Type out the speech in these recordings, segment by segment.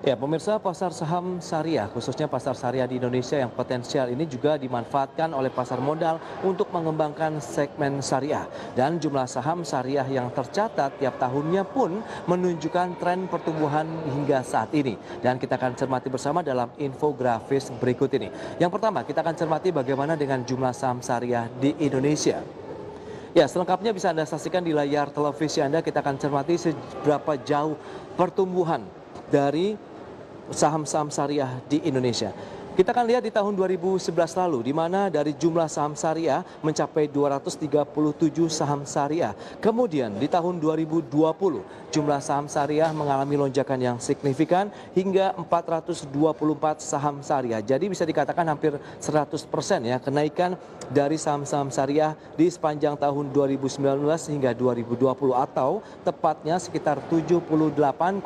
Ya, pemirsa, pasar saham syariah, khususnya pasar syariah di Indonesia yang potensial ini juga dimanfaatkan oleh pasar modal untuk mengembangkan segmen syariah. Dan jumlah saham syariah yang tercatat tiap tahunnya pun menunjukkan tren pertumbuhan hingga saat ini. Dan kita akan cermati bersama dalam infografis berikut ini. Yang pertama, kita akan cermati bagaimana dengan jumlah saham syariah di Indonesia. Ya, selengkapnya bisa Anda saksikan di layar televisi Anda. Kita akan cermati seberapa jauh pertumbuhan dari saham-saham syariah di Indonesia. Kita akan lihat di tahun 2011 lalu, di mana dari jumlah saham syariah mencapai 237 saham syariah. Kemudian di tahun 2020, jumlah saham syariah mengalami lonjakan yang signifikan hingga 424 saham syariah. Jadi bisa dikatakan hampir 100% ya kenaikan dari saham-saham syariah di sepanjang tahun 2019 hingga 2020 atau tepatnya sekitar 78,9%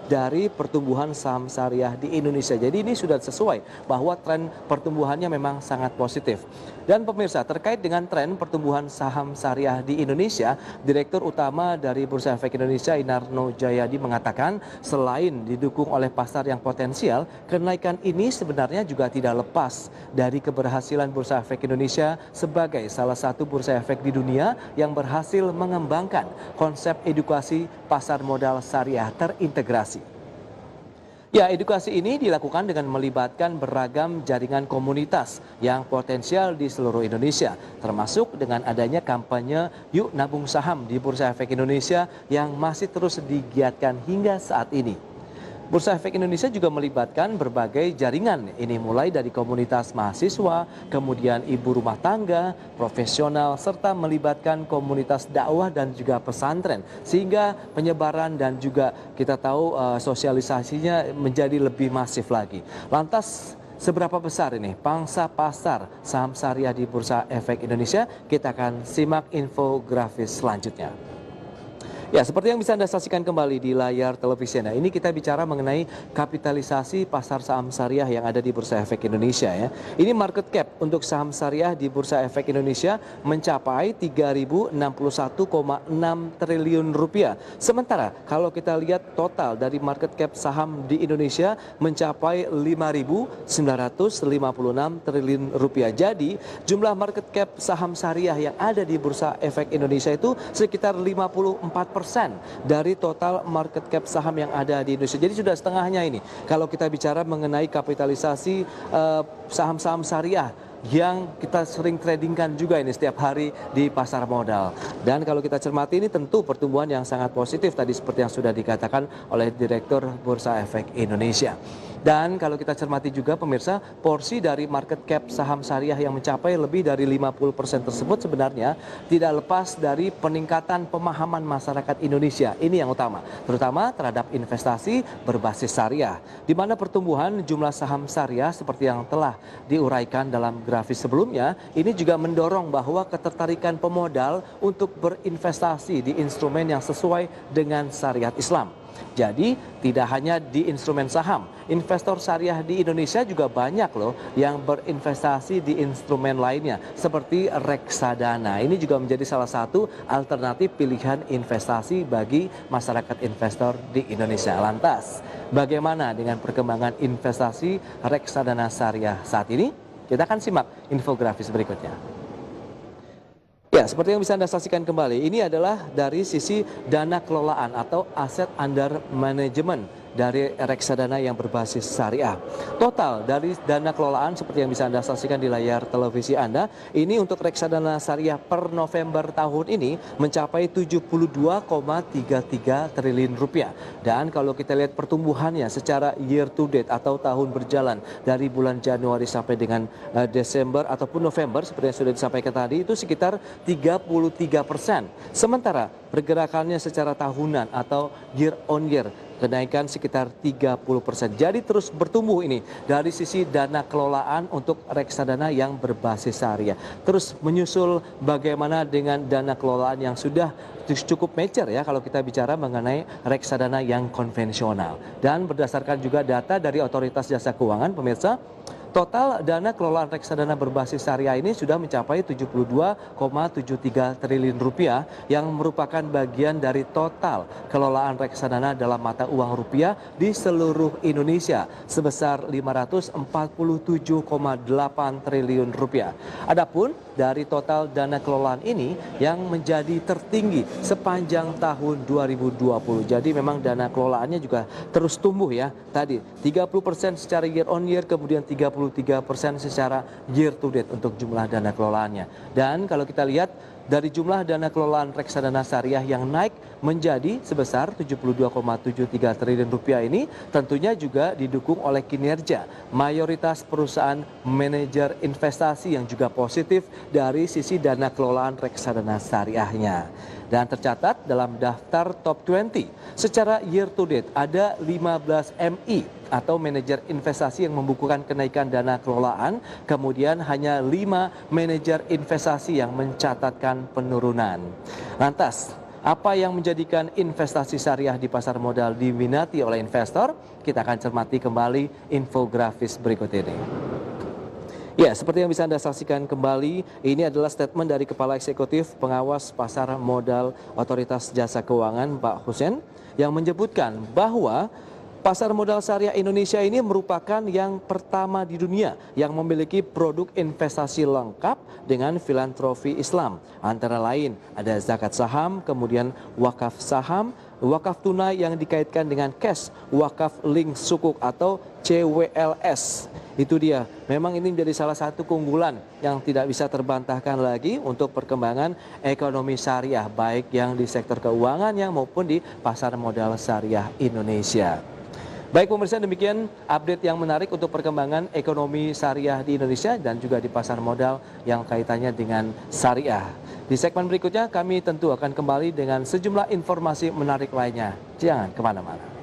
dari pertumbuhan saham syariah di Indonesia. Jadi ini sudah sesuai bahwa tren pertumbuhannya memang sangat positif. Dan pemirsa, terkait dengan tren pertumbuhan saham syariah di Indonesia, Direktur Utama dari Bursa Efek Indonesia Inarno Jayadi mengatakan selain didukung oleh pasar yang potensial, kenaikan ini sebenarnya juga tidak lepas dari keberhasilan Bursa Efek Indonesia sebagai salah satu bursa efek di dunia yang berhasil mengembangkan konsep edukasi pasar modal syariah terintegrasi. Ya, edukasi ini dilakukan dengan melibatkan beragam jaringan komunitas yang potensial di seluruh Indonesia, termasuk dengan adanya kampanye Yuk Nabung Saham di Bursa Efek Indonesia yang masih terus digiatkan hingga saat ini. Bursa Efek Indonesia juga melibatkan berbagai jaringan, ini mulai dari komunitas mahasiswa, kemudian ibu rumah tangga, profesional, serta melibatkan komunitas dakwah dan juga pesantren. Sehingga penyebaran dan juga kita tahu sosialisasinya menjadi lebih masif lagi. Lantas seberapa besar ini pangsa pasar saham syariah di Bursa Efek Indonesia? Kita akan simak infografis selanjutnya. Ya, seperti yang bisa Anda saksikan kembali di layar televisi Anda, ini kita bicara mengenai kapitalisasi pasar saham syariah yang ada di Bursa Efek Indonesia ya. Ini market cap untuk saham syariah di Bursa Efek Indonesia mencapai 3.061,6 triliun rupiah. Sementara kalau kita lihat total dari market cap saham di Indonesia mencapai 5.956 triliun rupiah. Jadi jumlah market cap saham syariah yang ada di Bursa Efek Indonesia itu sekitar 54% dari total market cap saham yang ada di Indonesia. Jadi sudah setengahnya ini kalau kita bicara mengenai kapitalisasi saham-saham syariah yang kita sering tradingkan juga ini setiap hari di pasar modal. Dan kalau kita cermati ini tentu pertumbuhan yang sangat positif tadi seperti yang sudah dikatakan oleh Direktur Bursa Efek Indonesia. Dan kalau kita cermati juga pemirsa, porsi dari market cap saham syariah yang mencapai lebih dari 50% tersebut sebenarnya tidak lepas dari peningkatan pemahaman masyarakat Indonesia. Ini yang utama, terutama terhadap investasi berbasis syariah. Di mana pertumbuhan jumlah saham syariah seperti yang telah diuraikan dalam grafis sebelumnya, ini juga mendorong bahwa ketertarikan pemodal untuk berinvestasi di instrumen yang sesuai dengan syariat Islam. Jadi tidak hanya di instrumen saham, investor syariah di Indonesia juga banyak loh yang berinvestasi di instrumen lainnya seperti reksadana. Ini juga menjadi salah satu alternatif pilihan investasi bagi masyarakat investor di Indonesia. Lantas, bagaimana dengan perkembangan investasi reksadana syariah saat ini? Kita akan simak infografis berikutnya. Ya, seperti yang bisa Anda saksikan kembali, ini adalah dari sisi dana kelolaan atau aset under management dari reksadana yang berbasis syariah. Total dari dana kelolaan seperti yang bisa Anda saksikan di layar televisi Anda, ini untuk reksadana syariah per November tahun ini mencapai 72,33 triliun rupiah. Dan kalau kita lihat pertumbuhannya secara year to date atau tahun berjalan dari bulan Januari sampai dengan Desember ataupun November seperti yang sudah disampaikan tadi itu sekitar 33%. Sementara pergerakannya secara tahunan atau year on year kenaikan sekitar 30%. Jadi terus bertumbuh ini dari sisi dana kelolaan untuk reksadana yang berbasis syariah. Terus menyusul bagaimana dengan dana kelolaan yang sudah cukup mature ya kalau kita bicara mengenai reksadana yang konvensional. Dan berdasarkan juga data dari Otoritas Jasa Keuangan pemirsa, Total dana kelolaan reksadana berbasis syariah ini sudah mencapai 72,73 triliun rupiah yang merupakan bagian dari total kelolaan reksadana dalam mata uang rupiah di seluruh Indonesia sebesar 547,8 triliun rupiah. Adapun dari total dana kelolaan ini yang menjadi tertinggi sepanjang tahun 2020. Jadi memang dana kelolaannya juga terus tumbuh ya. Tadi 30% secara year on year, kemudian 33% secara year to date untuk jumlah dana kelolaannya. Dan kalau kita lihat dari jumlah dana kelolaan reksadana syariah yang naik menjadi sebesar 72,73 triliun rupiah ini tentunya juga didukung oleh kinerja mayoritas perusahaan manajer investasi yang juga positif dari sisi dana kelolaan reksadana syariahnya. Dan tercatat dalam daftar top 20 secara year to date ada 15 MI atau manajer investasi yang membukukan kenaikan dana kelolaan, kemudian hanya 5 manajer investasi yang mencatatkan penurunan. Lantas, apa yang menjadikan investasi syariah di pasar modal diminati oleh investor? Kita akan cermati kembali infografis berikut ini. Ya, seperti yang bisa Anda saksikan kembali, ini adalah statement dari Kepala Eksekutif Pengawas Pasar Modal Otoritas Jasa Keuangan, Pak Hussein, yang menyebutkan bahwa pasar modal syariah Indonesia ini merupakan yang pertama di dunia yang memiliki produk investasi lengkap dengan filantropi Islam. Antara lain ada zakat saham, kemudian wakaf saham, wakaf tunai yang dikaitkan dengan cash, wakaf link sukuk atau CWLS. Itu dia, memang ini menjadi salah satu keunggulan yang tidak bisa terbantahkan lagi untuk perkembangan ekonomi syariah, baik yang di sektor keuangannya maupun di pasar modal syariah Indonesia. Baik pemirsa, demikian update yang menarik untuk perkembangan ekonomi syariah di Indonesia dan juga di pasar modal yang kaitannya dengan syariah. Di segmen berikutnya kami tentu akan kembali dengan sejumlah informasi menarik lainnya. Jangan kemana-mana.